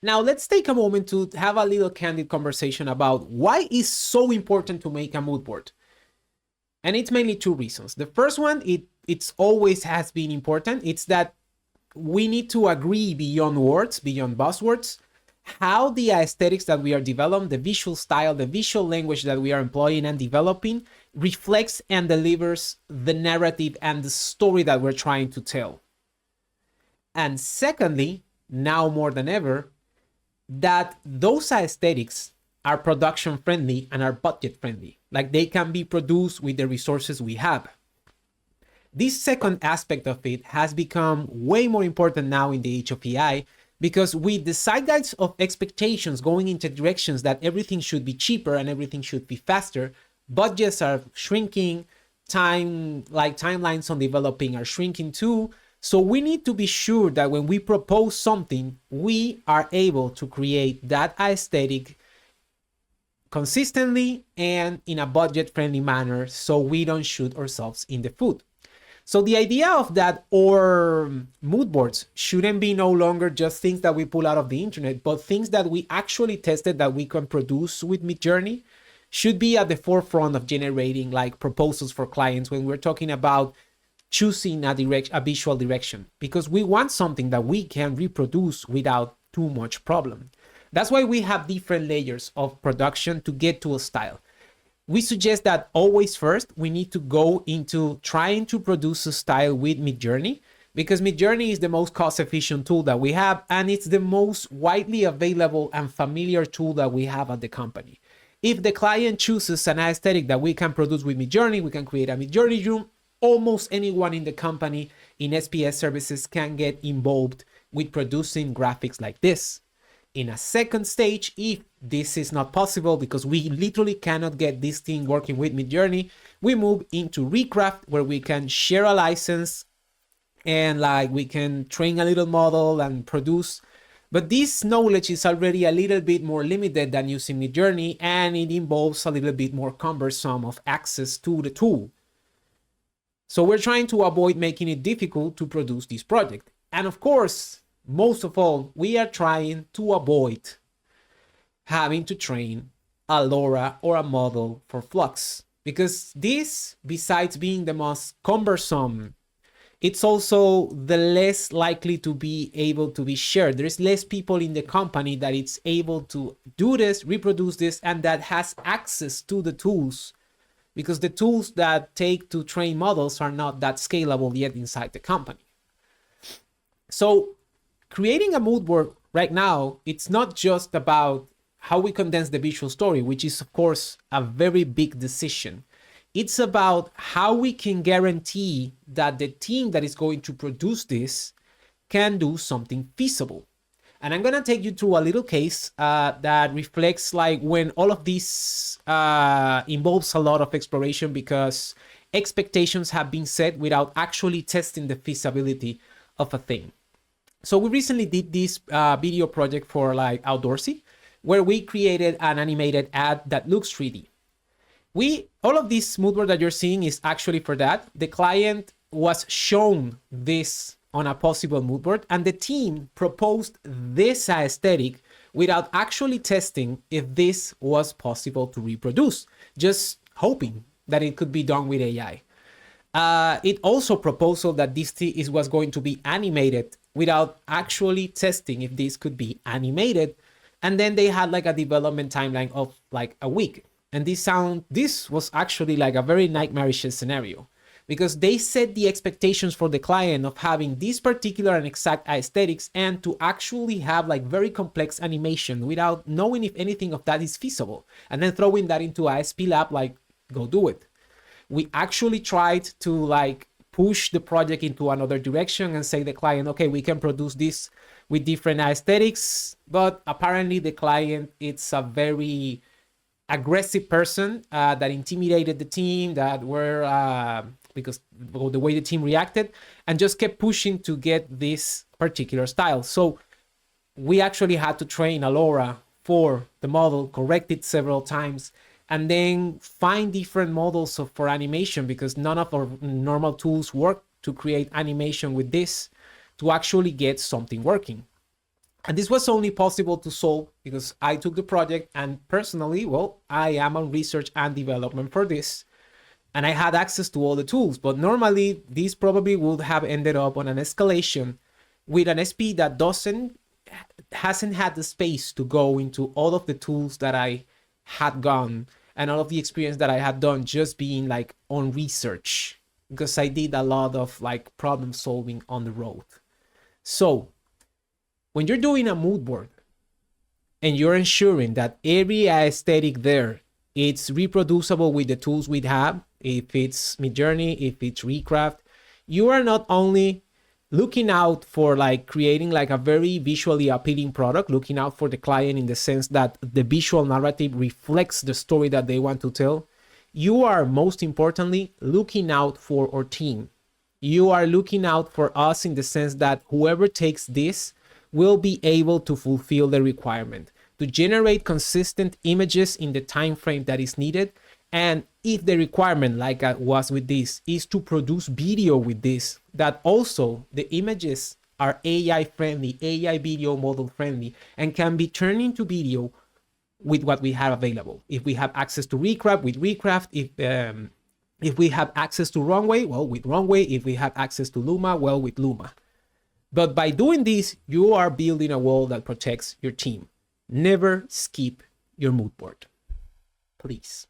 Now let's take a moment to have a little candid conversation about why it's so important to make a mood board. And it's mainly two reasons. The first one, it's always has been important. It's that we need to agree beyond words, beyond buzzwords, how the aesthetics that we are developing, the visual style, the visual language that we are employing and developing reflects and delivers the narrative and the story that we're trying to tell. And secondly, now more than ever, that those aesthetics are production friendly and are budget friendly. Like they can be produced with the resources we have. This second aspect of it has become way more important now in the age of AI, because with the zeitgeist of expectations going into directions that everything should be cheaper and everything should be faster, budgets are shrinking, timelines on developing are shrinking too. So we need to be sure that when we propose something, we are able to create that aesthetic consistently and in a budget-friendly manner, so we don't shoot ourselves in the foot. So the idea of that, or mood boards, shouldn't be no longer just things that we pull out of the internet, but things that we actually tested that we can produce with Midjourney, should be at the forefront of generating like proposals for clients when we're talking about choosing a visual direction, because we want something that we can reproduce without too much problem. That's why we have different layers of production to get to a style. We suggest that always first we need to go into trying to produce a style with Midjourney, because Midjourney is the most cost-efficient tool that we have, and it's the most widely available and familiar tool that we have at the company. If the client chooses an aesthetic that we can produce with Midjourney, we can create a Midjourney room. Almost anyone in the company in SPS services can get involved with producing graphics like this. In a second stage, if this is not possible because we literally cannot get this thing working with Midjourney, we move into Recraft, where we can share a license and like we can train a little model and produce. But this knowledge is already a little bit more limited than using Midjourney, and it involves a little bit more cumbersome of access to the tool. So we're trying to avoid making it difficult to produce this project. And of course, most of all, we are trying to avoid having to train a LoRa or a model for Flux, because this, besides being the most cumbersome, it's also the less likely to be able to be shared. There's less people in the company that it's able to do this, reproduce this, and that has access to the tools, because the tools that take to train models are not that scalable yet inside the company. So creating a mood board right now, it's not just about how we condense the visual story, which is of course a very big decision. It's about how we can guarantee that the team that is going to produce this can do something feasible. And I'm gonna take you through a little case that reflects like when all of this involves a lot of exploration, because expectations have been set without actually testing the feasibility of a thing. So we recently did this video project for like Outdoorsy, where we created an animated ad that looks 3D. All of this mood board that you're seeing is actually for that. The client was shown this on a possible mood board, and the team proposed this aesthetic without actually testing if this was possible to reproduce, just hoping that it could be done with AI. It also proposed that this was going to be animated without actually testing if this could be animated. And then they had like a development timeline of like a week. And this was actually like a very nightmarish scenario, because they set the expectations for the client of having this particular and exact aesthetics and to actually have like very complex animation without knowing if anything of that is feasible, and then throwing that into a SP lab, like, go do it. We actually tried to like push the project into another direction and say to the client, okay, we can produce this with different aesthetics, but apparently the client, it's a very aggressive person that intimidated the team, that were because of the way the team reacted, and just kept pushing to get this particular style. So we actually had to train a LoRa for the model, correct it several times, and then find different models for animation, because none of our normal tools work to create animation with this to actually get something working. And this was only possible to solve because I took the project, and personally, well, I am on research and development for this, and I had access to all the tools. But normally, this probably would have ended up on an escalation with an SP that hasn't had the space to go into all of the tools that I had gone and all of the experience that I had done just being like on research, because I did a lot of like problem solving on the road. So when you're doing a mood board and you're ensuring that every aesthetic there, it's reproducible with the tools we have, if it's Midjourney, if it's Recraft, you are not only looking out for like creating like a very visually appealing product, looking out for the client in the sense that the visual narrative reflects the story that they want to tell. You are most importantly looking out for our team. You are looking out for us in the sense that whoever takes this will be able to fulfill the requirement to generate consistent images in the time frame that is needed. And if the requirement, like I was with this, is to produce video with this, that also the images are AI friendly, AI video model friendly, and can be turned into video with what we have available. If we have access to Recraft, with Recraft. If we have access to Runway, well, with Runway. If we have access to Luma, well, with Luma. But by doing this, you are building a wall that protects your team. Never skip your mood board, please.